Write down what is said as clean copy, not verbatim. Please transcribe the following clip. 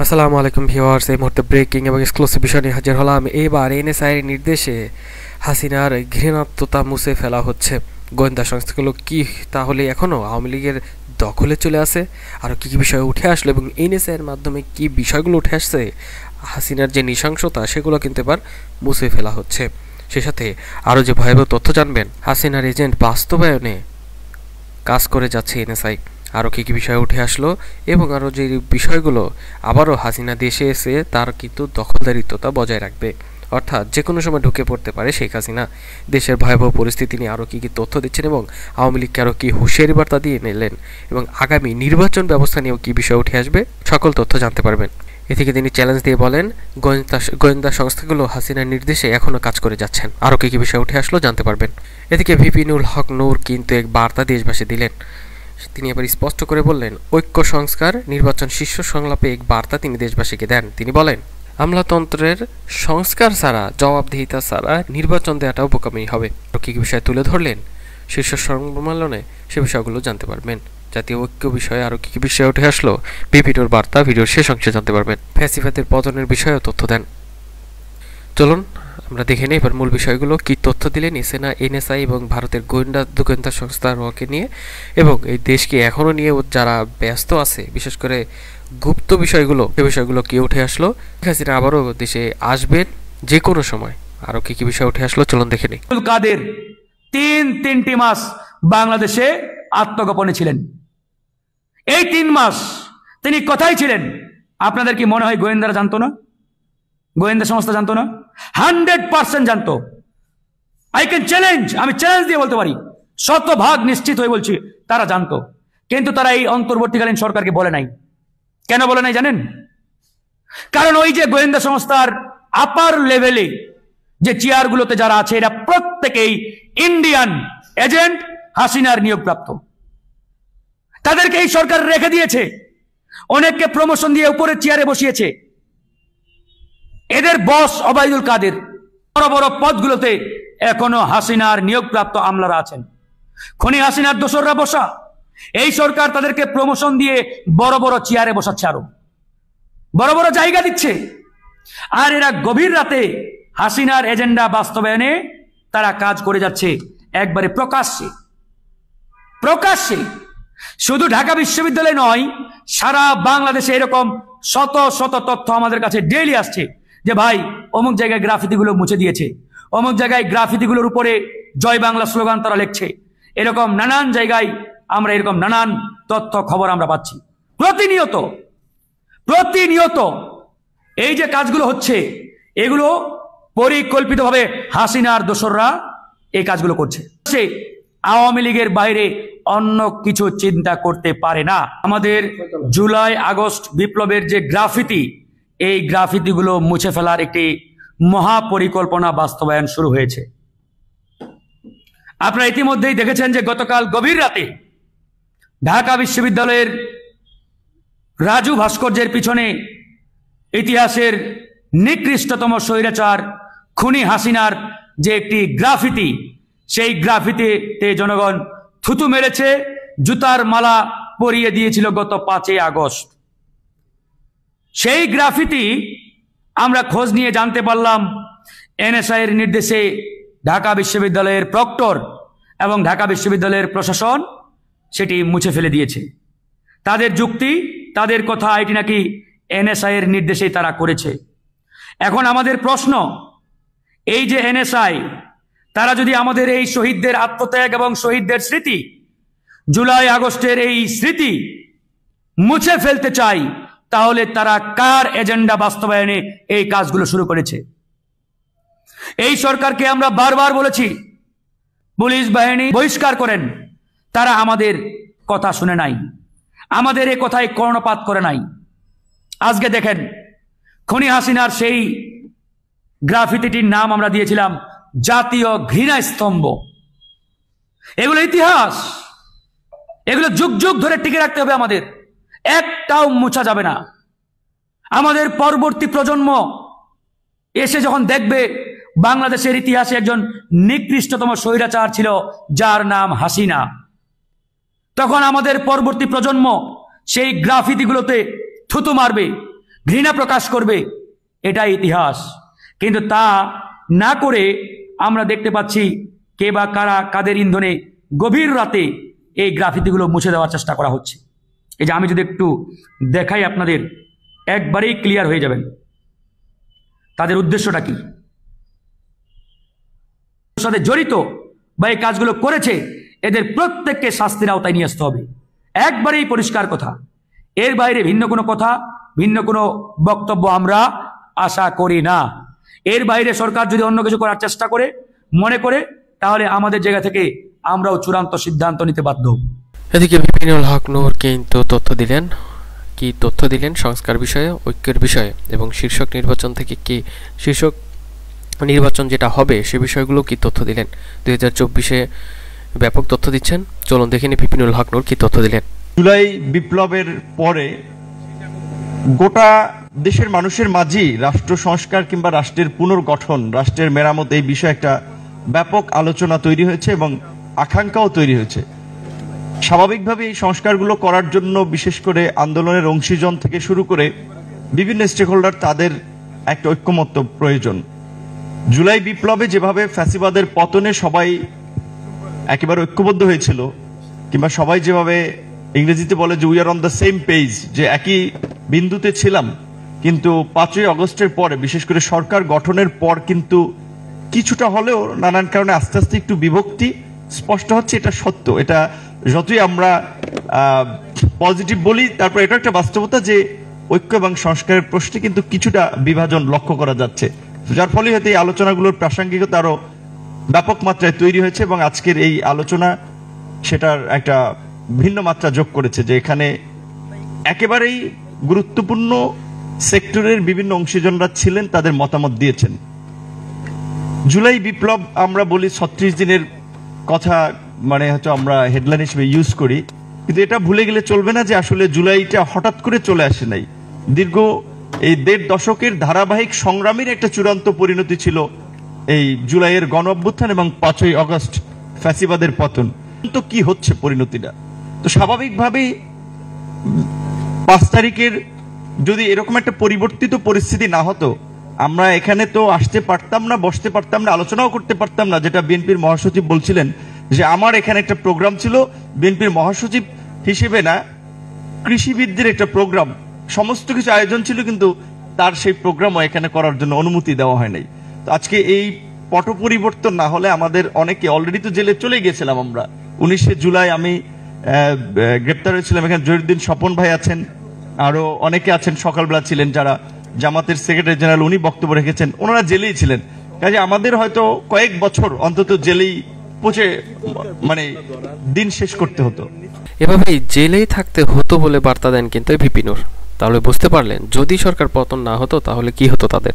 আসসালামু আলাইকুম ভিউয়ার্স, এই মুহূর্তে ব্রেকিং এবং এক্সক্লুসিভ বিষয় নিয়ে হাজির হলাম। এবার এনএসআইয়ের নির্দেশে হাসিনার ঘৃণাত্মতা মুছে ফেলা হচ্ছে। গোয়েন্দা সংস্থাগুলো কি তাহলে এখনও আওয়ামী লীগের দখলে চলে আসে? আরও কী কী বিষয় উঠে আসলো এবং এনএসআইয়ের মাধ্যমে কি বিষয়গুলো উঠে আসছে, হাসিনার যে নৃশংসতা সেগুলো কিন্তু এবার মুছে ফেলা হচ্ছে। সে সাথে আরও যে ভয়াবহ তথ্য জানবেন, হাসিনার এজেন্ট বাস্তবায়নে কাজ করে যাচ্ছে এনএসআই, আরও কী কী বিষয় উঠে আসলো এবং আরও যে বিষয়গুলো আবারও হাসিনা দেশে এসে তার কিন্তু দখলদারিত্বতা বজায় রাখবে, অর্থাৎ যে কোনো সময় ঢুকে পড়তে পারে শেখ হাসিনা। দেশের ভয়াবহ পরিস্থিতি নিয়ে আরও কী কী তথ্য দিচ্ছেন এবং আওয়ামী লীগকে আরও কী হুঁশিয়ারি বার্তা দিয়ে নিলেন এবং আগামী নির্বাচন ব্যবস্থা নিয়েও কী বিষয় উঠে আসবে, সকল তথ্য জানতে পারবেন। এদিকে তিনি চ্যালেঞ্জ দিয়ে বলেন, গোয়েন্দা সংস্থাগুলো হাসিনার নির্দেশে এখনও কাজ করে যাচ্ছেন। আরও কী কী বিষয় উঠে আসলো জানতে পারবেন। এদিকে ভিপি নুরুল হক নূর কিন্তু এক বার্তা দেশবাসী দিলেন। তিনি এবার স্পষ্ট করে বললেন, ঐক্য সংস্কার নির্বাচন শীর্ষ সংলাপে এক বার্তা তিনি দেশবাসীকে দেন। তিনি বলেন, আমলাতন্ত্রের সংস্কার ছাড়া, জবাবদিহিতা ছাড়া নির্বাচন দেওয়াটাও বোকামি হবে। কী কী বিষয় তুলে ধরলেন শীর্ষ সম্মেলনে, সে বিষয়গুলো জানতে পারবেন। জাতীয় ঐক্য বিষয়ে আরও কী কী বিষয় উঠে আসলো, ভিডিওর বার্তা ভিডিওর শেষ অংশে জানতে পারবেন। ফ্যাসিবাদের পতনের বিষয়েও তথ্য দেন। চলুন আমরা দেখে নিই এবার মূল বিষয়গুলো। কি তথ্য দিলেন এনএসআই এবং ভারতের গোয়েন্দা সংস্থা রকে নিয়ে, এবং এই দেশকে এখনও নিয়ে যারা ব্যস্ত আছে, বিশেষ করে গুপ্ত বিষয়গুলো, সে বিষয়গুলো কি উঠে আসলো। হাসিনা আবারও দেশে আসবেন যে কোনো সময়, আরও কি কি বিষয় উঠে আসলো চলুন দেখে নিই। কাদের তিনটি মাস বাংলাদেশে আত্মগোপনে ছিলেন। এই 3 মাস তিনি কোথায় ছিলেন? আপনাদের কি মনে হয় গোয়েন্দারা জানতো না? গোয়েন্দা সংস্থা জানতো না? 100% জানতো। আমি চ্যালেঞ্জ দিয়ে বলতে পারি, 100% নিশ্চিত হয়ে বলছি তারা জানতো। কিন্তু তারা এই অন্তর্বর্তীকালীন সরকারকে বলে নাই। কেন বলে নাই জানেন? কারণ ওই যে গোয়েন্দা সংস্থার আপার লেভেলে যে চেয়ারগুলোতে যারা আছে, এরা প্রত্যেকেই ইন্ডিয়ান এজেন্ট, হাসিনার নিয়োগপ্রাপ্ত। তাদেরকে এই সরকার রেখে দিয়েছে, অনেককে প্রমোশন দিয়ে উপরের চেয়ারে বসিয়েছে। এদের বস ওবায়দুল কাদের, বড় বড় পদগুলোতে এখনো হাসিনার নিয়োগপ্রাপ্ত আমলারা আছেন। খনি হাসিনার দোসররা বসা। এই সরকার তাদেরকে প্রমোশন দিয়ে বড় বড় চেয়ারে বসাচ্ছে, আরো বড় বড় জায়গা দিচ্ছে। আর এরা গভীর রাতে হাসিনার এজেন্ডা বাস্তবায়নে তারা কাজ করে যাচ্ছে, একবারে প্রকাশ্যে। শুধু ঢাকা বিশ্ববিদ্যালয় নয়, সারা বাংলাদেশে এরকম শত শত তথ্য আমাদের কাছে ডেইলি আসছে যে ভাই অমুক জায়গায় গ্রাফিতিগুলো মুছে দিয়েছে, অমুক জায়গায় গ্রাফিতিগুলোর উপরে জয় বাংলা স্লোগান তারা লিখছে। এরকম নানান জায়গায় আমরা এরকম নানান তথ্য খবর আমরা পাচ্ছি প্রতিনিয়ত। এই যে কাজগুলো হচ্ছে, এগুলো পরিকল্পিতভাবে হাসিনার দোসররা এই কাজগুলো করছে। সে আওয়ামী লীগের বাইরে অন্য কিছু চিন্তা করতে পারে না। আমাদের জুলাই আগস্ট বিপ্লবের যে গ্রাফিতি, এই গ্রাফিতিগুলো মুছে ফেলার একটি মহাপরিকল্পনা বাস্তবায়ন শুরু হয়েছে। আপনারা ইতিমধ্যেই দেখেছেন যে গতকাল গভীর রাতে ঢাকা বিশ্ববিদ্যালয়ের রাজু ভাস্কর্যের পিছনে ইতিহাসের নিকৃষ্টতম স্বৈরাচার খুনি হাসিনার যে একটি গ্রাফিতি, সেই গ্রাফিতিতে জনগণ থুতু মেরেছে, জুতার মালা পরিয়ে দিয়েছিল গত 5 আগস্ট। সেই গ্রাফিতি আমরা খোঁজ নিয়ে জানতে পারলাম এনএসআই এর নির্দেশে ঢাকা বিশ্ববিদ্যালয়ের প্রক্টর এবং ঢাকা বিশ্ববিদ্যালয়ের প্রশাসন সেটি মুছে ফেলে দিয়েছে। তাদের যুক্তি, তাদের কথা, এটি নাকি এনএসআই এর নির্দেশেই তারা করেছে। এখন আমাদের প্রশ্ন, এই যে এনএসআই, তারা যদি আমাদের এই শহীদদের আত্মত্যাগ এবং শহীদদের স্মৃতি, জুলাই আগস্টের এই স্মৃতি মুছে ফেলতে চায়, তাহলে তারা কার এজেন্ডা বাস্তবায়নে এই কাজগুলো শুরু করেছে? এই সরকারকে আমরা বারবার বলেছি পুলিশ বাহিনী বহিষ্কার করেন, তারা আমাদের কথা শুনে নাই, আমাদের এই কথায় কর্ণপাত করে নাই। আজকে দেখেন, খনি হাসিনার সেই গ্রাফিতিটির নাম আমরা দিয়েছিলাম জাতীয় ঘৃণা স্তম্ভ। এগুলো ইতিহাস, এগুলো যুগ যুগ ধরে টিকে রাখতে হবে আমাদের, একটাও মুছা যাবে না। আমাদের পরবর্তী প্রজন্ম এসে যখন দেখবে বাংলাদেশের ইতিহাসে একজন নিকৃষ্টতম স্বৈরাচার ছিল যার নাম হাসিনা, তখন আমাদের পরবর্তী প্রজন্ম সেই গ্রাফিতিগুলোতে থুতু মারবে, ঘৃণা প্রকাশ করবে। এটাই ইতিহাস। কিন্তু তা না করে আমরা দেখতে পাচ্ছি কে বা কারা কাদের ইন্ধনে গভীর রাতে এই গ্রাফিতিগুলো মুছে দেওয়ার চেষ্টা করা হচ্ছে। এই যে আমি যদি একটু দেখাই আপনাদের, একবারেই ক্লিয়ার হয়ে যাবেন তাদের উদ্দেশ্যটা কি। সাথে জড়িত বা এই কাজগুলো করেছে এদের প্রত্যেককে শাস্তির আওতায় নিয়ে আসতে হবে, একবারেই পরিষ্কার কথা। এর বাইরে ভিন্ন কোনো কথা, ভিন্ন কোনো বক্তব্য আমরা আশা করি না। এর বাইরে সরকার যদি অন্য কিছু করার চেষ্টা করে মনে করে, তাহলে আমাদের জায়গা থেকে আমরাও চূড়ান্ত সিদ্ধান্ত নিতে বাধ্য। এদিকে বিপিনুল হক নূর কিন্তু তথ্য দিলেন, কি তথ্য দিলেন সংস্কার বিষয়ে, ঐক্যের বিষয়ে এবং শীর্ষক নির্বাচন থেকে কি শীর্ষক নির্বাচন যেটা হবে সে বিষয়গুলো কি তথ্য দিলেন। 2024-এ ব্যাপক তথ্য দিচ্ছেন, চলুন দেখে নিই বিপিনুল হক নূর কি তথ্য দিলেন। জুলাই বিপ্লবের পরে গোটা দেশের মানুষের মাঝেই রাষ্ট্র সংস্কার কিংবা রাষ্ট্রের পুনর্গঠন, রাষ্ট্রের মেরামত, এই বিষয়ে একটা ব্যাপক আলোচনা তৈরি হয়েছে এবং আকাঙ্ক্ষাও তৈরি হয়েছে। স্বাভাবিকভাবে এই সংস্কারগুলো করার জন্য বিশেষ করে আন্দোলনের অংশীজন থেকে শুরু করে বিভিন্ন স্টেক হোল্ডার, তাদের একটা ঐক্যমত্য প্রয়োজন। জুলাই বিপ্লবে যেভাবে ফ্যাসিবাদের পতনে সবাই একেবারে ঐক্যবদ্ধ হয়েছিল, কিংবা সবাই যেভাবে ইংরেজিতে বলে যে we are on the same page, যে একই বিন্দুতে ছিলাম, কিন্তু 5ই আগস্টের পরে বিশেষ করে সরকার গঠনের পর কিন্তু কিছুটা হলেও নানান কারণে আস্তে আস্তে একটু বিভক্তি স্পষ্ট হচ্ছে। এটা সত্য। এটা যতই আমরা পজিটিভ বলি, তারপর এটা একটা বাস্তবতা যে ঐক্য এবং সংস্কারের প্রশ্নে কিন্তু কিছুটা বিভাজন লক্ষ্য করা যাচ্ছে, যার ফলে হয়তো এই আলোচনাগুলোর প্রাসঙ্গিকতা আরো ব্যাপক মাত্রায় তৈরি হয়েছে এবং আজকের এই আলোচনা সেটার একটা ভিন্ন মাত্রা যোগ করেছে, যে এখানে একেবারেই গুরুত্বপূর্ণ সেক্টরের বিভিন্ন অংশীজনরা ছিলেন, তাদের মতামত দিয়েছেন। জুলাই বিপ্লব আমরা বলি 36 দিনের কথা, মানে হয়তো আমরা হেডলাইন হিসেবে ইউজ করি, কিন্তু এটা ভুলে গেলে চলবে না যে আসলে জুলাইটা হঠাৎ করে চলে আসে নাই। দীর্ঘ এই 1.5 দশকের ধারাবাহিক সংগ্রামের একটা চূড়ান্ত পরিণতি ছিল এই জুলাইয়ের গণ অভ্যুত্থান এবং 5ই আগস্ট ফ্যাসিবাদের পতন। তো কি হচ্ছে পরিণতিটা, তো স্বাভাবিকভাবেই 5 তারিখের যদি এরকম একটা পরিবর্তিত পরিস্থিতি না হতো, আমরা এখানে তো আসতে পারতাম না, বসতে পারতাম না, আলোচনাও করতে পারতাম না। যেটা বিএনপির মহাসচিব বলছিলেন যে আমার এখানে একটা প্রোগ্রাম ছিল, বিএনপির মহাসচিব হিসেবে না, কৃষিবিদদের একটা প্রোগ্রাম, সমস্ত কিছু আয়োজন ছিল, কিন্তু তার সেই প্রোগ্রামও এখানে করার জন্য অনুমতি দেওয়া হয় নাই। তো আজকে এই পট পরিবর্তন না হলে আমাদের অনেকে অলরেডি তো জেলে চলে গিয়েছিলাম। আমরা 19শে জুলাই আমি গ্রেপ্তার হয়েছিলাম, এখানে জহিরুদ্দিন স্বপন ভাই আছেন, আরো অনেকে আছেন, সকালবেলা ছিলেন যারা জামাতের সেক্রেটারি জেনারেল, উনি বক্তব্য রেখেছেন, ওনারা জেলেই ছিলেন। কাজে আমাদের হয়তো কয়েক বছর অন্তত জেলেই পচে মানে দিন শেষ করতে হতো। এভাবেই জেলেই থাকতে হতো বলে বার্তা দেন কিন্তু বিপিনুর। তাহলে বুঝতে পারলেন যদি সরকার পতন না হতো তাহলে কি হতো তাদের।